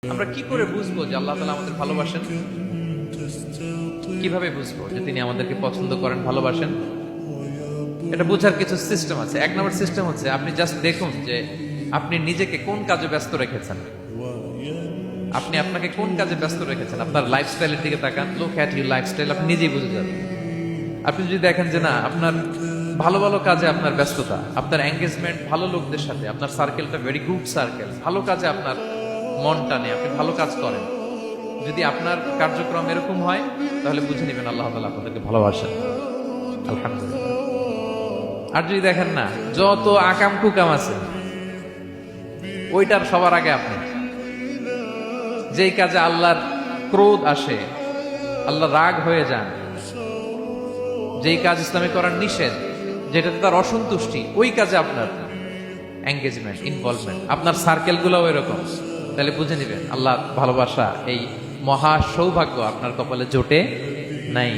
আমরা কি করে বুঝবো যে আল্লাহ তাআলা আমাদের ভালোবাসেন? কিভাবে বুঝবো যে তিনি আমাদেরকে পছন্দ করেন, ভালোবাসেন? এটা বোঝার কিছু সিস্টেম আছে। এক নম্বর সিস্টেম হচ্ছে আপনি জাস্ট দেখুন যে আপনি নিজেকে কোন কাজে ব্যস্ত রেখেছেন। আপনি আপনাকে কোন কাজে ব্যস্ত রেখেছেন, আপনার লাইফস্টাইলের দিকে তাকান, লুক অ্যাট ইউর লাইফস্টাইল, আপনি নিজেই বুঝে যাবেন। আপনি যদি দেখেন যে না, আপনার ভালো ভালো কাজে আপনার ব্যস্ততা, আপনার এঙ্গেজমেন্ট ভালো লোকদের সাথে, আপনার সার্কেলটা ভেরি গুড সার্কেল, ভালো কাজে আপনার মন টানে, আপনি ভালো কাজ করেন, যদি আপনার কার্যক্রম এরকম হয়, তাহলে বুঝে নেবেন আল্লাহ তাআলা আপনাদেরকে ভালোবাসেন। আলহামদুলিল্লাহ। আর যদি দেখেন না, যত আকাম কুকাম আছে ওইটার সবার আগে আপনি, যেই কাজে আল্লাহর ক্রোধ আসে, আল্লাহ রাগ হয়ে যান, যেই কাজ ইসলামে করার নিষেধ, যেটাতে তার অসন্তুষ্টি, ওই কাজে আপনার এঙ্গেজমেন্ট, ইনভলভমেন্ট, আপনার সার্কেল গুলো এরকম, তাহলে বুঝে নিবেন আল্লাহ ভালোবাসা, এই মহা সৌভাগ্য আপনার কপালে জোটে নাই।